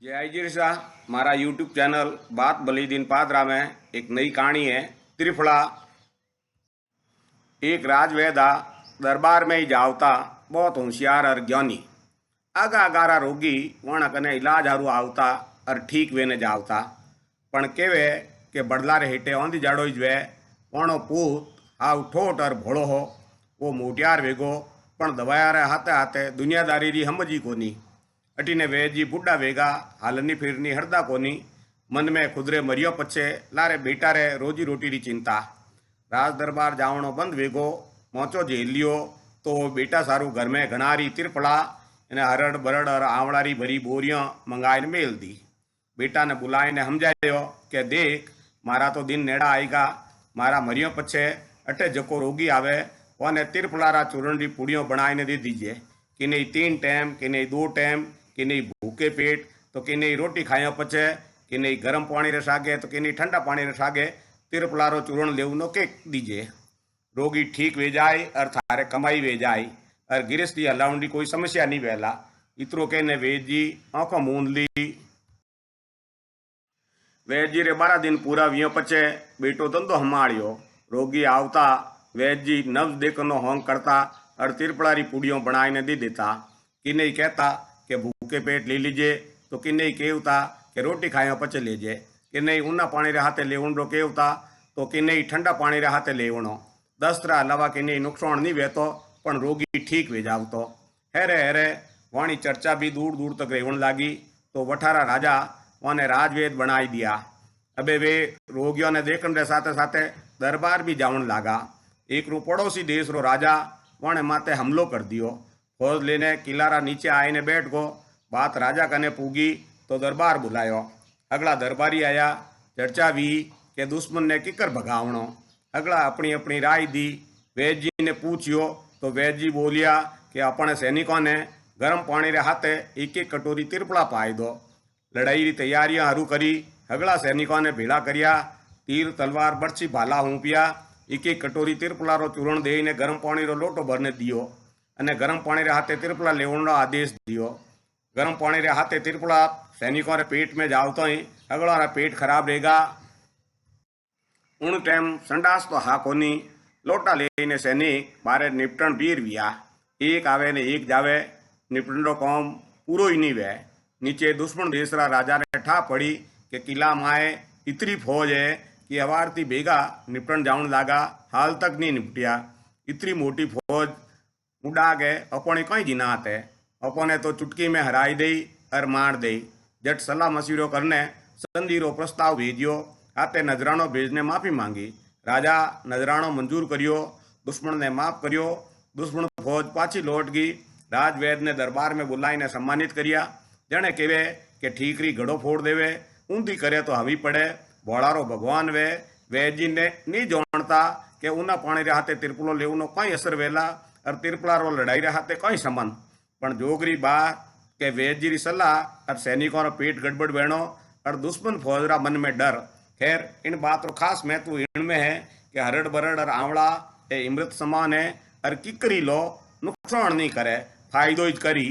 जय आईजीर शाह। हमारा YouTube channel बात बलीदीन पादरा में एक नई कहानी है। त्रिफला एक राजवेदा दरबार में ही जावता बहुत होशियार और ज्ञानी आगा आगारा रोगी वण कने इलाज हारू आवता और ठीक वे ने जावता पण केवे के बड़ला रे हेठे औंधी जाड़ो ज वे वणो पूत हाउ ठोट और भोड़ो हो वो मोटियार वेगो पण दवाया रे हाथे हाथे दुनियादारी री समझी कोनी। अटीने वेजी बुढ़ा वेगा हालनी फिरनी हरदा कोनी। मन में खुदरे मरियो पछे लारे बेटा रे रोजी रोटी री चिंता। राज दरबार जावणो बंद वेगो मोचो झेल लियो तो बेटा सारू घर में घणारी तिरपड़ा ने हरड़ बरड़ और आवड़ारी भरी बोरियां मंगाईने मेल दी। बेटा ने बुलाईने समझायो कि देख मारा तो दिन नेड़ा आएगा। मारा मरियो पछे अटे जको रोगी आवे ओने तिरपड़ारा चूरण री पुड़ियों बनाईने दे दीजिए कि नहीं 3 टाइम कि नहीं 2 टाइम कि नहीं भूखे पेट तो कि नहीं रोटी खाया पचे कि नहीं गर्म पानी रे सागे तो कि नहीं ठंडा पानी रे सागे तिरपलारो चूर्ण लेवनो के दीजिए। रोगी ठीक वे जाए और थारे कमाई वे जाए और गिरस्ती हलाउंडी कोई समस्या नहीं वेला। इतरो कहने वेद जी आंखों मूंद ली। वैद्य जी रे 12 दिन पूरा वियो पचे बेटो धंधो हमाड़ियो। रोगी आवता वैद्य जी नव देखनो होंग करता और तिरपड़ारी पुड़ियों बनाईने दे देता। कि नहीं कहता कि भूखे पेट ले लीजिए तो कि नहीं केवता कि रोटी खाया पचे लीजिए कि नहीं उन्ना पानी रे हाथे लेवणो केवता तो कि नहीं ठंडा पानी रे हाथे लेवणो। दस्तरा अलावा कि नहीं नुकसान नहीं वेतो पण रोगी ठीक वे जावतो। हेरे हेरे वाणी चर्चा भी दूर दूर तक रेवण लागी तो वठारा राजा वने राजवेद बनाई दिया। अबे वे रोगियों ने देखने रे साथे साथे दरबार भी जावन लागा। एक रू पड़ोसी देश रो राजा वने माते हमलो कर दियो। फौज लेने किलारा नीचे आईने बैठ गो। बात राजा कने पूगी तो दरबार बुलायो। अगला दरबारी आया चर्चा भी के दुश्मन ने किकर भगावणो। अगला अपनी अपनी राय दी। वैद्य जी ने पूछियो तो वैद्य जी बोलिया कि अपने सैनिकों ने गर्म पानी रे हाथे एक एक कटोरी तिरपड़ा पाई दो। लड़ाई की तैयारियां हरू करी। अगला सैनिकों ने भेड़ा करिया। तीर तलवार बरछी भाला हूंपिया। एक एक कटोरी तिरपड़ा रो चूरण देने गर्म पानी रो लोटो भरने दियो अने गर्म पानी रे हाथे तिरपड़ा लेवणो आदेश दियो। गर्म पानी रे हाथे तिरपड़ा सैनिकों रे पेट में जावतो ही अगला रा पेट खराब रहेगा। उन टाइम संडास तो हा कोनी। लोटा लेने सैनिक बारे निपटन बीर विया। एक आवे ने एक जावे निपटन रो काम पूरो ही नहीं वे। नीचे दुश्मन देशरा राजा ने ठा पड़ी कि किला माए इतनी फौज है कि अवारती बेगा निपटन जावन लागा हाल तक नहीं निपटिया। इतनी मोटी फौज उड़ा के अपने कई जिनात है। अपने तो चुटकी में हराई दई और मार दई। जट सलाह मशीरो करने संधि रो प्रस्ताव भेजियो। आते नजरानो भेजने माफी मांगी। राजा नजरानो मंजूर करियो। दुश्मन ने माफ करियो। दुश्मन फौज पाछी लौट गई। राजवेद ने दरबार में बुलाईने सम्मानित करिया। जने केवे कि ठीकरी घड़ो फोड़ देवे ऊंधी करे तो हवी पड़े। भोड़ारो भगवान वे वैद्य जी ने नहीं जानता कि उना पानी रे हाथे तिरपलो लेवनो कई असर वेला और तिरपला रो लड़ाई रे हाथे कई संबंध। पण जोगरी बात के वैद्य जी री सलाह और सैनिकों रो पेट गड़बड़ वेणो और दुश्मन फौज रा मन में डर। खैर इन बात रो खास महत्व इनमें है कि हरड़ बरड़ और आवड़ा ए अमृत समान है और किकरी लो नुकसान नहीं करे फायदो ही करी।